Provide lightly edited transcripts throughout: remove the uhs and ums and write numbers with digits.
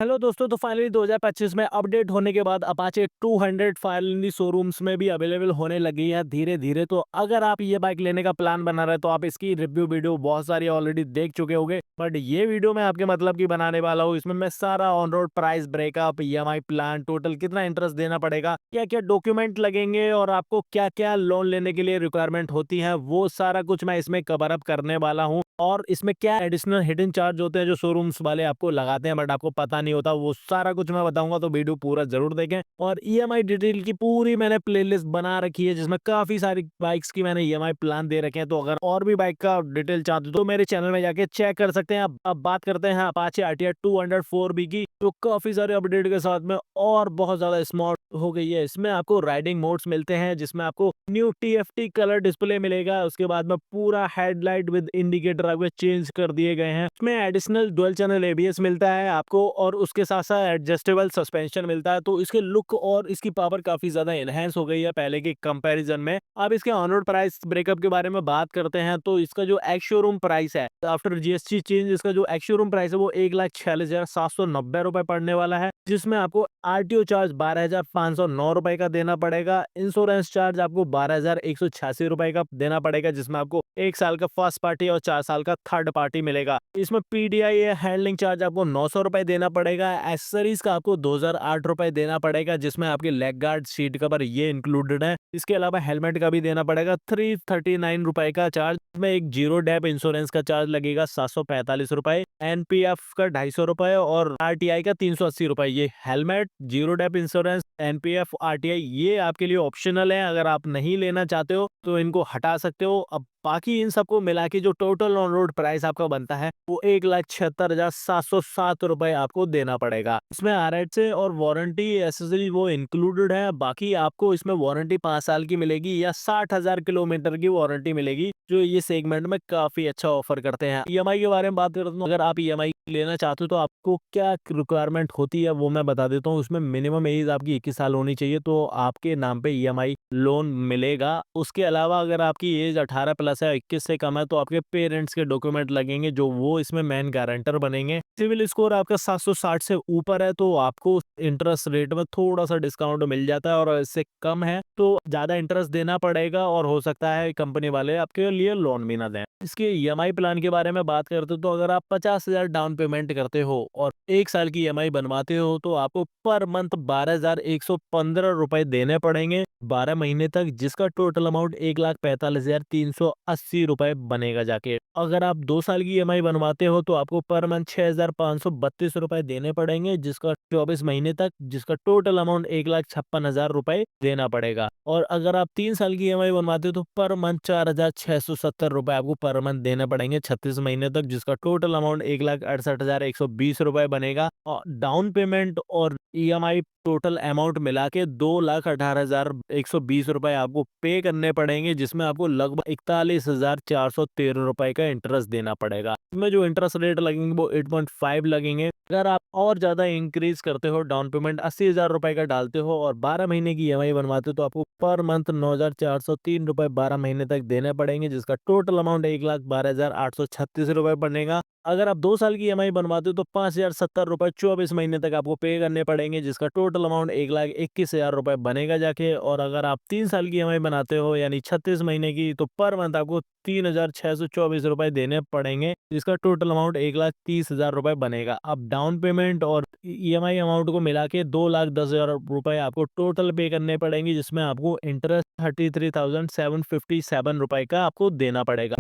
Hello दोस्तों, तो finally 2025 में अपडेट होने के बाद अपाचे 200 फाइनली शोरूम्स में भी अवेलेबल होने लगी है धीरे धीरे। तो अगर आप ये बाइक लेने का प्लान बना रहे हैं तो आप इसकी रिव्यू वीडियो बहुत सारी ऑलरेडी देख चुके होंगे, बट ये वीडियो मैं आपके मतलब की बनाने वाला हूँ। इसमें मैं सारा on road price breakup, EMI plan, total कितना इंटरेस्ट देना पड़ेगा, क्या क्या डॉक्यूमेंट लगेंगे और आपको क्या क्या लोन लेने के लिए रिक्वायरमेंट होती है, वो सारा कुछ मैं इसमें कवर अप करने वाला हूँ। और इसमें क्या एडिशनल हिडन चार्ज होते हैं जो शोरूम्स वाले आपको लगाते हैं बट आपको पता नहीं होता, वो सारा कुछ मैं बताऊंगा। तो वीडियो पूरा जरूर देखें। और ईएमआई डिटेल की पूरी मैंने प्लेलिस्ट बना रखी है जिसमें काफी सारी बाइक्स की मैंने ईएमआई प्लान दे रखे हैं। तो अगर और भी बाइक का डिटेल चाहते हो तो मेरे चैनल में जाके चेक कर सकते हैं। अब बात करते हैं अपाचे आरटीआर 204B की, जो काफी सारे अपडेट के साथ में और बहुत ज्यादा स्मार्ट हो गई है। इसमें आपको राइडिंग मोड्स मिलते हैं जिसमें आपको न्यू टीएफटी कलर डिस्प्ले मिलेगा। उसके बाद में पूरा हेडलाइट विद इंडिकेटर आपको चेंज कर दिए गए हैं। इसमें एडिशनल डुअल चैनल एबीएस मिलता है आपको और उसके साथ साथ एडजस्टेबल सस्पेंशन मिलता है। तो इसके लुक और इसकी पावर काफी ज्यादा एनहेंस हो गई है पहले के कंपैरिजन में। अब इसके ऑन रोड प्राइस ब्रेकअप के बारे में बात करते हैं तो इसका जो एक्स शोरूम प्राइस है आफ्टर जीएसटी चेंज, इसका जो एक्स शोरूम प्राइस है वो 1,46,790 रुपए पड़ने वाला है, जिसमें आपको आरटीओ चार्ज 12,509 रुपए का देना पड़ेगा। इंश्योरेंस चार्ज आपको 12,186 रुपए का देना पड़ेगा, जिसमें आपको 1 साल का फर्स्ट पार्टी और 4 साल का थर्ड पार्टी मिलेगा। इसमें पीडीआई हैंडलिंग चार्ज आपको 900 रुपए देना पड़ेगा। एसेसरीज का आपको 2,008 रुपए देना पड़ेगा, जिसमें आपके लेग गार्ड, सीट कवर ये इंक्लूडेड है। इसके अलावा हेलमेट का भी देना पड़ेगा 339 रुपए का चार्ज में। एक जीरो डेप इंश्योरेंस का चार्ज लगेगा 745 रुपए, एनपीएफ का 250 रुपए और आरटीआई का 380 रुपए। ये helmet, zero dep insurance, NPF, RTI ये आपके लिए ऑप्शनल है। अगर आप नहीं लेना चाहते हो तो इनको हटा सकते हो। अब बाकी इन सबको मिला के जो टोटल ऑन रोड प्राइस आपका बनता है वो 1,76,707 रुपए आपको देना पड़ेगा। इसमें आरएच और वारंटी एसेसरी वो इंक्लूडेड है। बाकी आपको इसमें वारंटी 5 साल की मिलेगी या 60,000 किलोमीटर की वारंटी मिलेगी, जो ये सेगमेंट में काफी अच्छा ऑफर करते हैं। ईएमआई के बारे में बात करते हैं, अगर आप ईएमआई लेना चाहते हो तो आपको क्या रिक्वायरमेंट होती है वो मैं बता देता हूँ। उसमें मिनिमम एज आपकी 21 साल होनी चाहिए तो आपके नाम पे ईएमआई लोन मिलेगा। उसके अलावा अगर आपकी एज 18 प्लस है, 21 से कम है, तो आपके पेरेंट्स के डॉक्यूमेंट लगेंगे जो वो इसमें मेन गारंटर बनेंगे। सिविल स्कोर आपका 760 से ऊपर है तो आपको इंटरेस्ट रेट में थोड़ा सा डिस्काउंट मिल जाता है, और इससे कम है तो ज्यादा इंटरेस्ट देना पड़ेगा और हो सकता है कंपनी वाले आपके लिए लोन भी ना दें। इसके ईएमआई प्लान के बारे में बात करते हो तो अगर आप 50,000 डाउन पेमेंट करते हो और 1 साल की ईएमआई बनवाते हो तो आपको पर मंथ 12,115 रुपए देने पड़ेंगे 12 महीने तक, जिसका टोटल अमाउंट 1,45,380 रुपए बनेगा जाके। अगर आप 2 साल की ईएमआई बनवाते हो तो आपको पर मंथ 6,532 रुपए देने पड़ेंगे, जिसका 24 महीने तक, जिसका टोटल अमाउंट 1,56,000 रुपए देना पड़ेगा। और अगर आप 3 साल की ईएमआई बनवाते हो तो पर मंथ 4,670 रुपए आपको पर मंथ देने पड़ेंगे 36 महीने तक, जिसका टोटल अमाउंट 1,68,120 रुपए बनेगा। और डाउन पेमेंट और ईएमआई टोटल अमाउंट मिला के 2,18,120 रुपए आपको पे करने पड़ेंगे, जिसमें आपको लगभग 41,413 रुपए का इंटरेस्ट देना पड़ेगा। इसमें जो इंटरेस्ट रेट लगेंगे वो 8.5 लगेंगे। अगर आप और ज्यादा इंक्रीज करते हो, डाउन पेमेंट 80,000 रुपए का डालते हो और 12 महीने की ईएमआई बनवाते हो तो आपको पर मंथ 9,403 रुपए 12 महीने तक देने पड़ेंगे, जिसका टोटल अमाउंट 1,12,836 रुपए बनेगा। अगर आप 2 साल की ईएमआई बनवाते हो तो 5,070 रुपए 24 महीने तक आपको पे करने पड़ेंगे, जिसका टोटल अमाउंट 1,21,000 रुपए बनेगा जाके। और अगर आप 3 साल की ईएमआई बनाते हो यानी 36 महीने की, तो पर मंथ आपको 3,624 रुपए देने पड़ेंगे, जिसका टोटल अमाउंट 1,30,000 रुपए बनेगा। अब डाउन पेमेंट और ईएमआई अमाउंट को मिला के 2,10,000 रुपए आपको टोटल पे करने पड़ेंगे, जिसमें आपको इंटरेस्ट 33,757 रुपए का आपको देना पड़ेगा।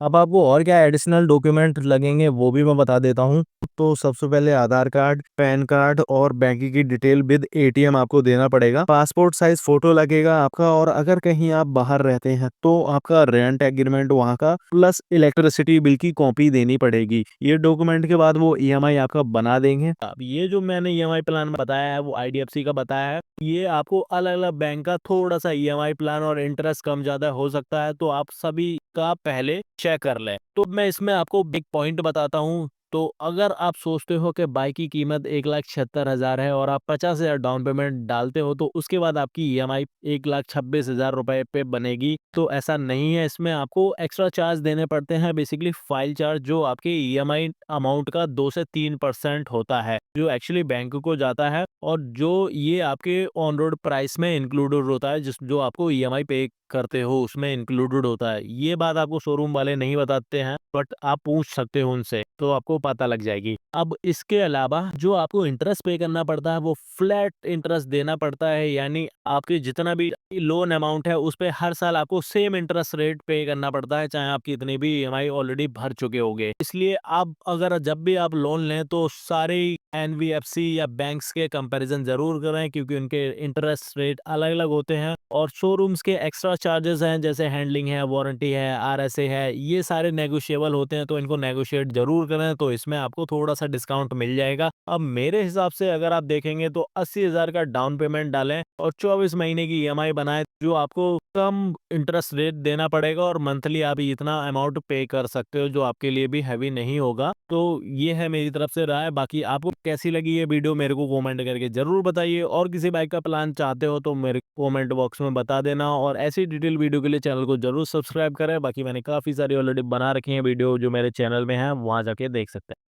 अब आपको और क्या एडिशनल डॉक्यूमेंट लगेंगे वो भी मैं बता देता हूँ। तो सबसे पहले आधार कार्ड, पैन कार्ड और बैंक की डिटेल विद एटीएम आपको देना पड़ेगा। पासपोर्ट साइज फोटो लगेगा आपका, और अगर कहीं आप बाहर रहते हैं तो आपका रेंट एग्रीमेंट वहाँ का प्लस इलेक्ट्रिसिटी बिल की कॉपी देनी पड़ेगी। ये डॉक्यूमेंट के बाद वो ईएमआई आपका बना देंगे। अब ये जो मैंने ईएमआई प्लान बताया है वो आईडीएफसी का बताया है। ये आपको अलग अलग बैंक का थोड़ा सा ईएमआई प्लान और इंटरेस्ट कम ज्यादा हो सकता है, तो आप सभी का पहले चेक कर लें। तो मैं इसमें आपको बिग पॉइंट बताता हूँ। तो अगर आप सोचते हो कि बाइक की कीमत 1,76,000 है और आप 50,000 डाउन पेमेंट डालते हो, तो उसके बाद आपकी ईएमआई 1,26,000 रुपए पे बनेगी, तो ऐसा नहीं है। इसमें आपको एक्स्ट्रा चार्ज देने पड़ते हैं, बेसिकली फाइल चार्ज, जो आपके ईएमआई अमाउंट का 2 से 3% होता है, जो एक्चुअली बैंक को जाता है, और जो ये आपके ऑन रोड प्राइस में इंक्लूडेड होता है, जिस जो आपको ईएमआई पे करते हो उसमें इंक्लूडेड होता है। ये बात आपको शोरूम वाले नहीं बताते हैं, बट आप पूछ सकते हो उनसे, तो आपको पता लग जाएगी। अब इसके अलावा जो आपको इंटरेस्ट पे करना पड़ता है, वो फ्लैट इंटरेस्ट देना पड़ता है, यानी आपके जितना भी लोन अमाउंट है उस पे हर साल आपको सेम इंटरेस्ट रेट पे करना पड़ता है, चाहे आप कितनी भी ईएमआई ऑलरेडी भर चुके होगे। इसलिए आप अगर जब भी आप लोन लें तो सारे एनबीएफसी या बैंक्स के कंपैरिजन जरूर करें, क्योंकि उनके इंटरेस्ट रेट अलग अलग होते हैं, और शोरूम्स के एक्स्ट्रा चार्जेस हैं, जैसे हैंडलिंग है, वारंटी है, आरएसए है, ये सारे नेगोशिएबल होते हैं, तो इनको नेगोशिएट जरूर करें, तो इसमें आपको थोड़ा सा डिस्काउंट मिल जाएगा। अब मेरे हिसाब से अगर आप देखेंगे तो 80,000 का डाउन पेमेंट डालें और 24 महीने की ईएमआई बनाएं, जो आपको कम इंटरेस्ट रेट देना पड़ेगा, और मंथली आप इतना अमाउंट पे कर सकते हो, जो आपके लिए भी हैवी नहीं होगा। तो ये है मेरी तरफ से राय। बाकी आपको कैसी लगी ये वीडियो मेरे को कमेंट करके जरूर बताइए, और किसी बाइक का प्लान चाहते हो तो मेरे कमेंट बॉक्स में बता देना, और ऐसी डिटेल वीडियो के लिए चैनल को जरूर सब्सक्राइब करें। बाकी मैंने काफी सारी ऑलरेडी बना रखी है वीडियो जो मेरे चैनल में है, वहां जाके देख सकते हैं।